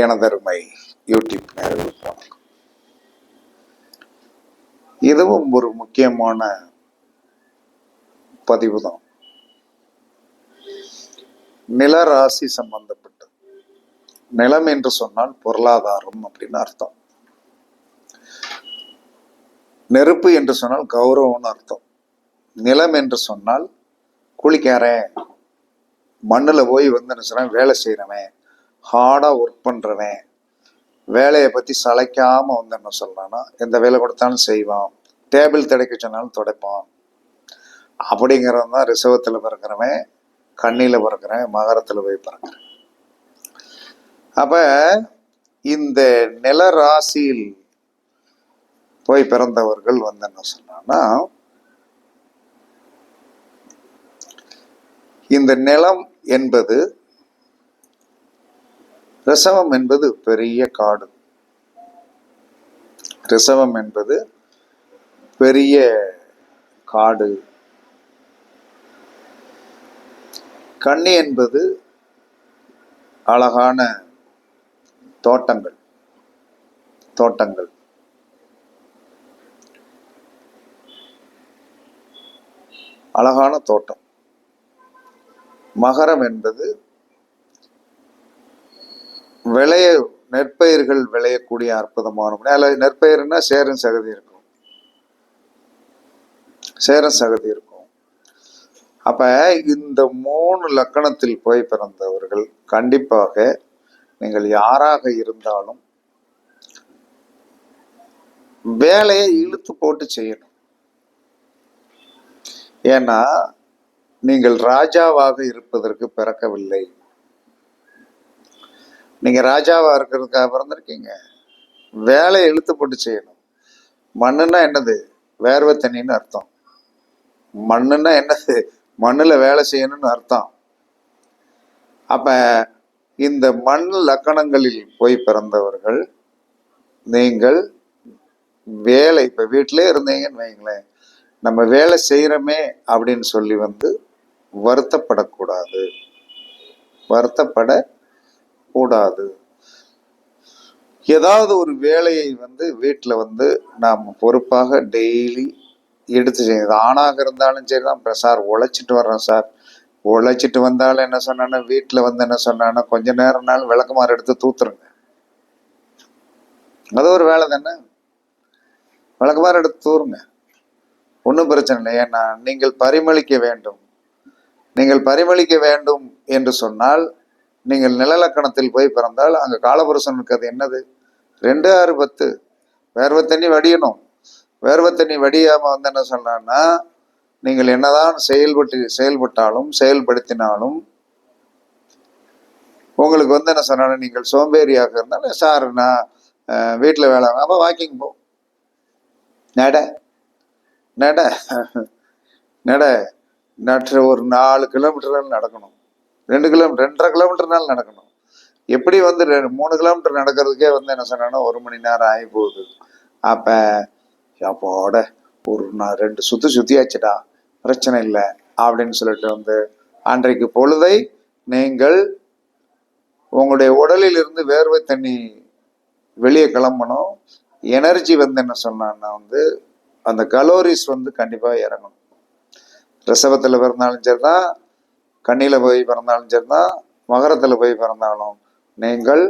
எனதருமை யூடியூப் நேயர்களுக்கு வணக்கம். இதுவும் ஒரு முக்கியமான பதிவு தான். நிலராசி சம்பந்தப்பட்டது. நிலம் என்று சொன்னால் பொருளாதாரம் அப்படின்னு அர்த்தம். நெருப்பு என்று சொன்னால் கௌரவம்னு அர்த்தம். நிலம் என்று சொன்னால் குளிக்காரன், மண்ணில் போய் வேலை செய்யறவன், ஹார்டா ஒர்க் பண்றவன், வேலையை பத்தி சளைக்காம என்ன சொல்றான்னா எந்த வேலை கொடுத்தாலும் செய்வான், டேபிள் துடைக்க சொன்னாலும் துடைப்பான் அப்படிங்கிறது தான் ரிசவத்துல பிறக்கிறவன், கண்ணில பிறக்கிறேன், மகரத்துல போய் பிறக்கிறேன். அப்ப இந்த நில ராசியில் போய் பிறந்தவர்கள் என்ன சொன்னா இந்த நிலம் என்பது, ரிசவம் என்பது பெரிய காடு, ரிசவம் என்பது பெரிய காடு, கன்னி என்பது அழகான தோட்டங்கள், தோட்டங்கள், அழகான தோட்டம். மகரம் என்பது நெற்பயிர்கள் விளையக்கூடிய அற்புதமான, அல்லது நெற்பயிர்னா சேரும் சகதி இருக்கும், சேரும் சகதி இருக்கும். அப்ப இந்த 3 லக்கணத்தில் போய் பிறந்தவர்கள் கண்டிப்பாக நீங்கள் யாராக இருந்தாலும் வேலையை இழுத்து போட்டு செய்யணும். ஏன்னா நீங்கள் ராஜாவாக இருப்பதற்கு பிறக்கவில்லை. நீங்க ராஜாவா இருக்கிறதுக்காக பிறந்திருக்கீங்க. வேலையை இழுத்து போட்டு செய்யணும். மண்ணுன்னா என்னது? வேர்வை தண்ணின்னு அர்த்தம். மண்ணுன்னா என்னது? மண்ணுல வேலை செய்யணும்னு அர்த்தம். அப்ப இந்த மண் லக்கணங்களில் போய் பிறந்தவர்கள் நீங்கள் வேலை, இப்ப வீட்டிலே இருந்தீங்கன்னு வைங்களேன், நம்ம வேலை செய்யறோமே அப்படின்னு சொல்லி வருத்தப்படக்கூடாது, வருத்தப்படக்கூடாது. ஏதாவது ஒரு வேலையை வீட்டில் நாம் பொறுப்பாக டெய்லி எடுத்து செய்யுது. ஆணாக இருந்தாலும் சரிதான். சார் உழைச்சிட்டு வர்றோம் சார், உழைச்சிட்டு வந்தாலும் என்ன சொன்னான்னா, வீட்டில் என்ன சொன்னான்னா, கொஞ்ச நேரம்னாலும் விளக்குமாறு எடுத்து தூத்துருங்க. அது ஒரு வேலை தானே, விளக்குமாறு எடுத்து தூருங்க, ஒன்றும் பிரச்சனை இல்லை. ஏன்னா நீங்கள் பரிமளிக்க வேண்டும். நீங்கள் பரிமளிக்க வேண்டும் என்று சொன்னால், நீங்கள் நிலலக்கணத்தில் போய் பிறந்தால் அங்க காலபுருஷனுக்கு அது என்னது? 2, 6, 10 வேர்வை தண்ணி வடியணும். வேர்வை தண்ணி வடியாம என்ன சொன்னான்னா, நீங்கள் என்னதான் செயல்பட்டாலும் செயல்படுத்தினாலும் உங்களுக்கு என்ன சொன்னா, நீங்கள் சோம்பேறியாக இருந்தாலும், சார் நான் வீட்டில் வேலை, அப்ப வாக்கிங் போ, நட நட நட நற்ற ஒரு 4 கிலோமீட்டர் நடக்கணும், 2 கிலோமீட்டர் 2.5 கிலோமீட்டர்னாலும் நடக்கணும். எப்படி 3 கிலோமீட்டர் நடக்கிறதுக்கே என்ன சொன்னா 1 மணி நேரம் ஆகி போகுது. அப்ப அப்போட ஒரு 2 சுத்தியாச்சுடா, பிரச்சனை இல்லை அப்படின்னு சொல்லிட்டு அன்றைக்கு பொழுதை நீங்கள் உங்களுடைய உடலில் இருந்து வேர்வை தண்ணி வெளியே கிளம்பணும். எனர்ஜி என்ன சொன்னான்னா அந்த கலோரிஸ் கண்டிப்பா இறங்கணும். ரிசவத்துல பிறந்தாலும் சரிதான், கண்ணில போய் பிறந்தாலும் சரிதான், மகரத்துல போய் பிறந்தாலும் நீங்கள்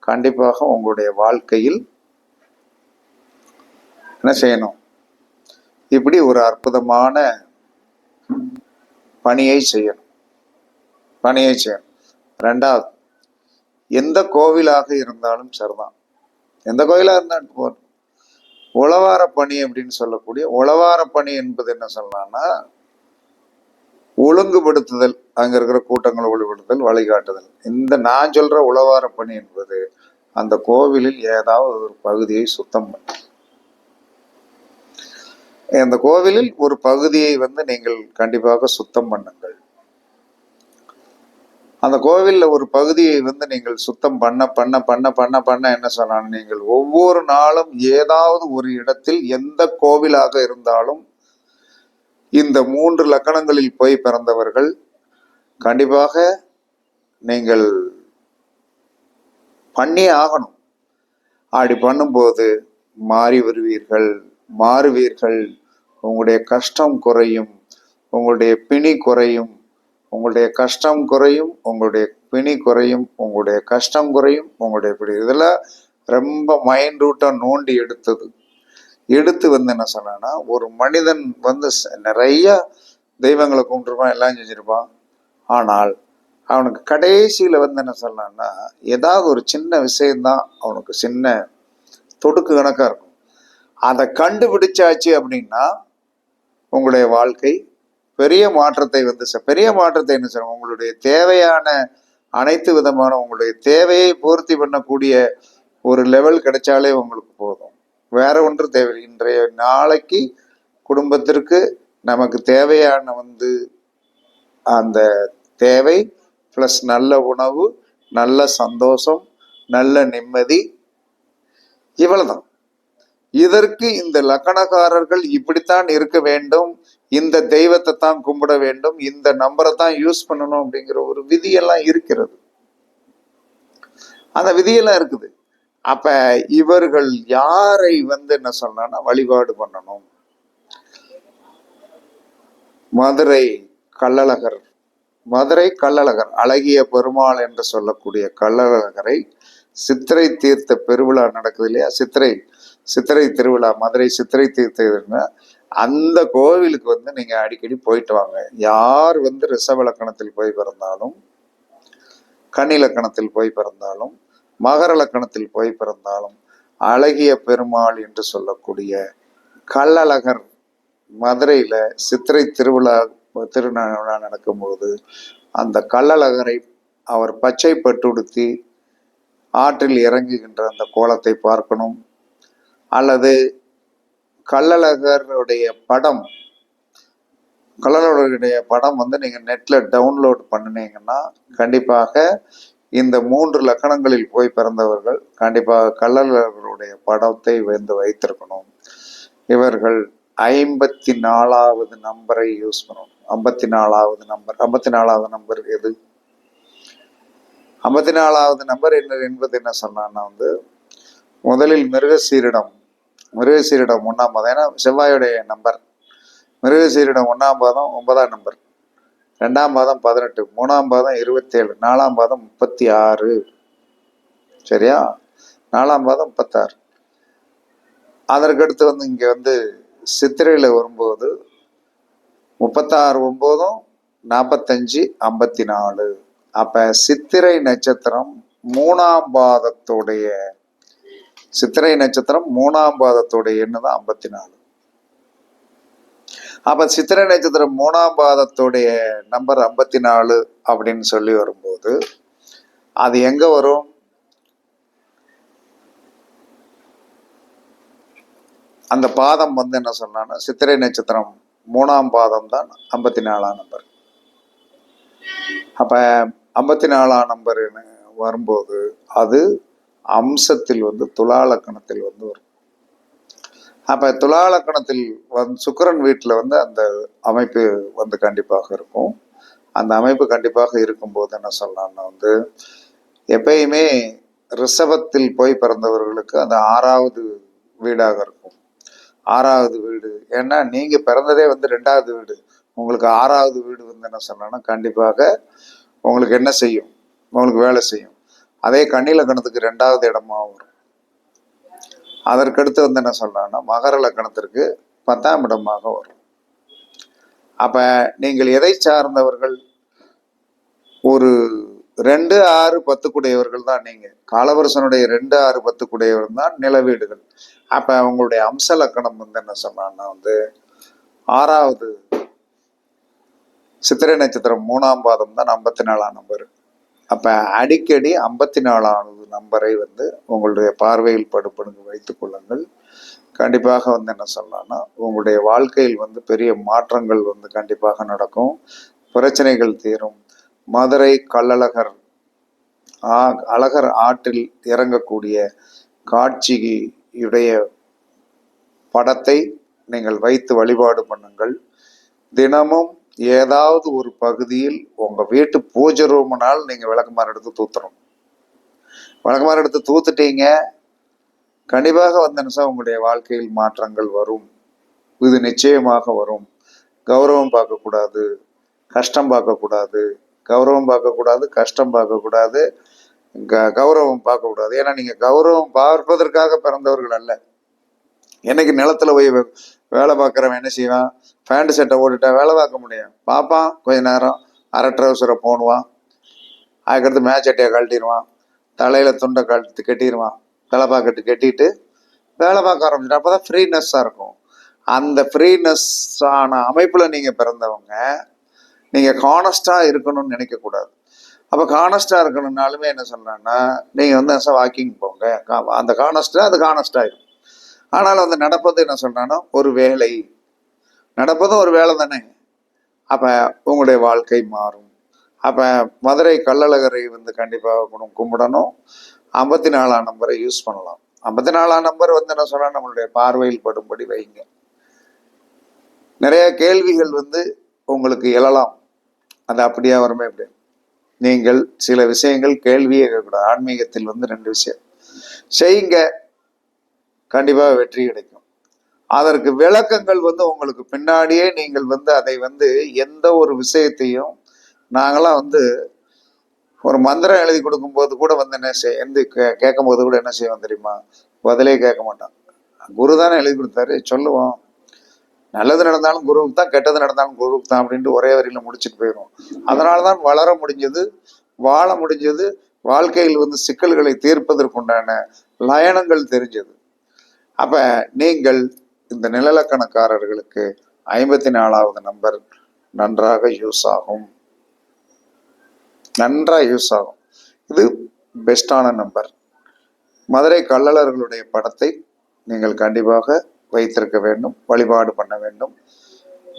கண்டிப்பாக உங்களுடைய வாழ்க்கையில் என்ன செய்யணும்? இப்படி ஒரு அற்புதமான பணியை செய்யணும், பணியை செய்யணும். 2வது, எந்த கோவிலாக இருந்தாலும் சரிதான், எந்த கோயிலாக இருந்தாலும் போதும், உழவார பணி அப்படின்னு சொல்லக்கூடிய உழவார பணி என்பது என்ன சொல்லலாம்னா, ஒழுங்குபடுத்துதல், அங்க இருக்கிற கூட்டங்களை ஒழுங்குபடுத்துதல், வழிகாட்டுதல். இந்த நான் சொல்ற உழவார பணி என்பது அந்த கோவிலில் ஏதாவது ஒரு பகுதியை சுத்தம் பண்ண, அந்த கோவிலில் ஒரு பகுதியை நீங்கள் கண்டிப்பாக சுத்தம் பண்ணுங்கள். அந்த கோவில்ல ஒரு பகுதியை நீங்கள் சுத்தம் பண்ண பண்ண பண்ண பண்ண பண்ண என்ன சொன்னாங்க, நீங்கள் ஒவ்வொரு நாளும் ஏதாவது ஒரு இடத்தில், எந்த கோவிலாக இருந்தாலும், இந்த 3 லக்கணங்களில் போய் பிறந்தவர்கள் கண்டிப்பாக நீங்கள் பண்ணியே ஆகணும். அப்படி பண்ணும்போது மாறுவீர்கள். உங்களுடைய கஷ்டம் குறையும், உங்களுடைய பிணி குறையும். உங்களுடைய கஷ்டம் குறையும், உங்களுடைய பிணி குறையும், உங்களுடைய கஷ்டம் குறையும், உங்களுடைய பிணி. இதெல்லாம் ரொம்ப மைன்யூட்டா நோண்டி எடுத்து என்ன சொன்னா, ஒரு மனிதன் நிறைய தெய்வங்களை கும்பிட்டுருப்பான், எல்லாம் செஞ்சிருப்பான். ஆனால் அவனுக்கு கடைசியில என்ன சொன்னான்னா, ஏதாவது ஒரு சின்ன விஷயம்தான் அவனுக்கு சின்ன தொடுக்கு கணக்கா இருக்கும். அதை கண்டுபிடிச்சாச்சு அப்படின்னா உங்களுடைய வாழ்க்கை பெரிய மாற்றத்தை பெரிய மாற்றத்தை என்ன சொல்ல, உங்களுடைய தேவையான அனைத்து விதமான உங்களுடைய தேவையை பூர்த்தி பண்ணக்கூடிய ஒரு லெவல் கிடைச்சாலே உங்களுக்கு போதும். வேற ஒன்று தேவை. இன்றைய நாளைக்கு குடும்பத்திற்கு நமக்கு தேவையான அந்த தேவை பிளஸ் நல்ல உணவு, நல்ல சந்தோஷம், நல்ல நிம்மதி, இவ்வளவுதான். இதற்கு இந்த லக்கணக்காரர்கள் இப்படித்தான் இருக்க வேண்டும், இந்த தெய்வத்தை தான் கும்பிட வேண்டும், இந்த நம்பரை தான் யூஸ் பண்ணணும் அப்படிங்கிற ஒரு விதியெல்லாம் இருக்கிறது. அந்த விதியெல்லாம் இருக்குது. அப்ப இவர்கள் யாரை என்ன சொன்னா வழிபாடு பண்ணணும்? மதுரை கள்ளழகர் அழகிய பெருமாள் என்று சொல்லக்கூடிய கள்ளழகரை சித்திரை தீர்த்த பெருவிழா நடக்குது இல்லையா, சித்திரை திருவிழா, மதுரை சித்திரை தீர்த்த, அந்த கோவிலுக்கு நீங்க அடிக்கடி போயிட்டு வாங்க. யார் ரிஷப லக்கணத்தில் போய் பிறந்தாலும், கன்னி லக்கணத்தில் போய் பிறந்தாலும், மகர லக்கணத்தில் போய் பிறந்தாலும், அழகிய பெருமாள் என்று சொல்லக்கூடிய கள்ளழகர் மதுரையில சித்திரை திருவிழா நடக்கும்போது அந்த கள்ளழகரை அவர் பச்சை பட்டுடுத்தி ஆற்றில் இறங்குகின்ற அந்த கோலத்தை பார்க்கணும். அல்லது கள்ளழகருடைய படம் நீங்க நெட்ல டவுன்லோட் பண்ணினீங்கன்னா கண்டிப்பாக இந்த 3 லக்கணங்களில் போய் பிறந்தவர்கள் கண்டிப்பாக கள்ளழகருடைய படத்தை வைத்திருக்கணும். இவர்கள் 54வது நம்பரை யூஸ் பண்ணணும். 54வது நம்பர் எது? 54வது நம்பர் என்பது என்ன சொன்னா முதலில் மிருகசீரிடம் 1ஆம் பாதம், ஏன்னா செவ்வாயுடைய நம்பர். மிருகசீரிடம் 1ஆம் பாதம் 9ஆம் நம்பர், 2ஆம் பாதம் 18, 3ஆம் பாதம் 27, 4ஆம் பாதம் 36. சரியா? 4ஆம் பாதம் 36. அதற்கடுத்து இங்க சித்திரையில வரும்போது 36, 9, 45, 54. அப்ப சித்திரை நட்சத்திரம் 3ஆம் பாதத்துடைய எண்ணு தான் 54. அப்ப சித்திரை நட்சத்திரம் 3ஆம் பாதத்துடைய நம்பர் 54 அப்படின்னு சொல்லி வரும்போது அது எங்க வரும்? அந்த பாதம் என்ன சொன்னா சித்திரை நட்சத்திரம் 3ஆம் பாதம் தான் 54ஆம் நம்பர். அப்ப 54ஆம் நம்பர் வரும்போது அது அம்சத்தில் துலா லக்கணத்தில் வரும். அப்ப துலா லக்கணத்தில் சுக்கிரன் வீட்டுல அந்த அமைப்பு கண்டிப்பாக இருக்கும். அந்த அமைப்பு கண்டிப்பாக இருக்கும்போது என்ன சொல்லலாம்னா எப்பயுமே ரிஷபத்தில் போய் பிறந்தவர்களுக்கு அந்த 6வது வீடாக இருக்கும். 6வது வீடு, ஏன்னா நீங்க பிறந்ததே 2வது வீடு. உங்களுக்கு 6வது வீடு என்ன சொன்னா கண்டிப்பாக உங்களுக்கு என்ன செய்யும்? உங்களுக்கு வேலை செய்யும். அதே கன்னி லக்கணத்துக்கு 2வது இடமா வரும். அதற்கடுத்து என்ன சொல்றாங்கன்னா மகர லக்கணத்திற்கு 10ஆம் இடமாக வரும். அப்ப நீங்கள் எதை சார்ந்தவர்கள்? ஒரு 2, 6, 10 கூடையவர்கள் தான் நீங்க. காலவருஷனுடைய 2, 6, 10 கூடையவர் தான் நில வீடுகள். அப்ப உங்களுடைய அம்ச லக்கணம் என்ன சொன்னா 6வது சித்திரை நட்சத்திரம் 3ஆம் பாதம் தான் 54ஆம் நம்பர். அப்ப அடிக்கடி 54வது நம்பரை உங்களுடைய பார்வையில் படுபடுங்க வைத்துக் கொள்ளுங்கள். கண்டிப்பாக என்ன சொல்லலாம்னா உங்களுடைய வாழ்க்கையில் பெரிய மாற்றங்கள் கண்டிப்பாக நடக்கும். பிரச்சனைகள் தீரும். மதுரை அழகர் ஆற்றில் இறங்கக்கூடிய காட்சியுடைய படத்தை நீங்கள் வைத்து வழிபாடு பண்ணுங்கள். தினமும் ஏதாவது ஒரு பகுதியில் உங்க வீட்டு பூஜை ரூம்னால் நீங்க விளக்குமாறு எடுத்து தூத்துறோம். வழக்கமாக எடுத்து தூத்துட்டீங்க, கண்டிப்பாக வந்து என்ன சார் உங்களுடைய வாழ்க்கையில் மாற்றங்கள் வரும். இது நிச்சயமாக வரும். கௌரவம் பார்க்கக்கூடாது, கஷ்டம் பார்க்கக்கூடாது, கௌரவம் பார்க்கக்கூடாது, கஷ்டம் பார்க்கக்கூடாது, கௌரவம் பார்க்கக்கூடாது. ஏன்னா நீங்கள் கௌரவம் பார்ப்பதற்காக பிறந்தவர்கள் அல்ல. என்னைக்கு நிலத்துல போய் வேலை பார்க்குறவன் என்ன செய்வான்? பேண்ட் சட்டை ஓட்டுட்டா வேலை பார்க்க முடியும்? பார்ப்பான், கொஞ்ச நேரம் அரை ட்ரௌசரை போடுவான், அதுக்கடுத்து மேட்சட்டையை கழட்டிடுவான், தலையில் துண்டை கட்டிடுவான், தலைப்பாக்கட்டு கட்டிட்டு வேலை பார்க்க ஆரம்பிச்சிட்டு அப்போ தான் ஃப்ரீனஸ்ஸாக இருக்கும். அந்த ஃப்ரீனஸ்ஸான அமைப்பில் நீங்கள் பிறந்தவங்க, நீங்கள் கானஸ்டாக இருக்கணும்னு நினைக்கக்கூடாது. அப்போ கானஸ்டாக இருக்கணும்னாலுமே என்ன சொல்கிறேன்னா, நீங்கள் வந்து வாக்கிங் போங்க, அந்த கானஸ்டாக அது கானஸ்டாகிடும். ஆனால் வந்து நடப்பது என்ன சொல்கிறான்னா ஒரு வேலை, நடப்பதும் ஒரு வேலை தானே. அப்போ உங்களுடைய வாழ்க்கை மாறும். அப்போ மதுரை கள்ளழகரை வந்து கண்டிப்பாக கும்பிடணும். 54ஆம் நம்பரை யூஸ் பண்ணலாம். 54ஆம் நம்பர் வந்து என்ன சொன்னால் நம்மளுடைய பார்வையில் படும்படி வைங்க. நிறைய கேள்விகள் வந்து உங்களுக்கு எழலாம், அது அப்படியே வருமே அப்படி. நீங்கள் சில விஷயங்கள் கேள்வியே கேட்கக்கூடாது. ஆன்மீகத்தில் வந்து 2 விஷயம் செய்யுங்க, கண்டிப்பாக வெற்றி கிடைக்கும். அதற்கு விளக்கங்கள் வந்து உங்களுக்கு பின்னாடியே நீங்கள் வந்து அதை வந்து எந்த ஒரு விஷயத்தையும் நாங்களாம் வந்து ஒரு மந்திரம் எழுதி கொடுக்கும்போது கூட வந்து என்ன செய்ய கேட்கும் போது கூட என்ன செய்வோம் தெரியுமா? பதிலே கேட்க மாட்டோம். குரு தானே எழுதி கொடுத்தாரு, சொல்லுவோம். நல்லது நடந்தாலும் குருவுக்கு தான், கெட்டது நடந்தாலும் குருவுக்கு தான் அப்படின்ட்டு ஒரே வரியில முடிச்சுட்டு போயிடுவோம். அதனால தான் வளர முடிஞ்சது, வாழ முடிஞ்சது, வாழ்க்கையில் வந்து சிக்கல்களை தீர்ப்பதற்குண்டான லயனங்கள் தெரிஞ்சது. அப்ப நீங்கள் இந்த நிலலக்கணக்காரர்களுக்கு 54வது நம்பர் நன்றாக யூஸ் ஆகும், நன்றாக யூஸ் ஆகும். இது பெஸ்டான நம்பர். மதுரை கள்ளழகர்களுடைய படத்தை நீங்கள் கண்டிப்பாக வைத்திருக்க வேண்டும், வழிபாடு பண்ண வேண்டும்.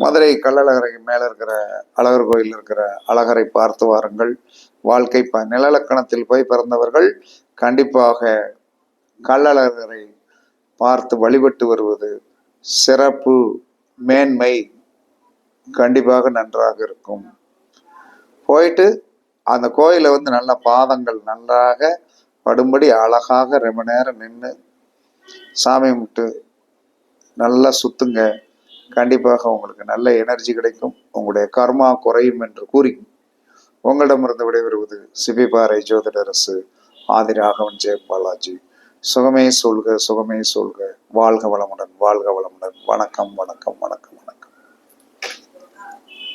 மதுரை கள்ளழகரை மேலே இருக்கிற அழகர் கோயில் இருக்கிற அழகரை பார்த்து வாருங்கள். வாழ்க்கை நிலலக்கணத்தில் போய் பிறந்தவர்கள் கண்டிப்பாக கள்ளழகரை பார்த்து வழிபட்டு வருவது சிறப்பு, மேன்மை, கண்டிப்பாக நன்றாக இருக்கும். போயிட்டு அந்த கோயிலை வந்து நல்ல பாதங்கள் நன்றாக படும்படி அழகாக ரொம்ப நேரம் நின்று சாமி கும்பிட்டு நல்லா சுத்துங்க. கண்டிப்பாக உங்களுக்கு நல்ல எனர்ஜி கிடைக்கும், உங்களுடைய கர்மா குறையும் என்று கூறி உங்களிடமிருந்து விடைபெறுவது சிபிபாறை ஜோதிடரசு ஆதிராகவன் ஜெயபாலாஜி. சுகமே சொல்க, சுகமே சொல்க. வாழ்க வளமுடன், வாழ்க வளமுடன். வணக்கம், வணக்கம், வணக்கம், வணக்கம்.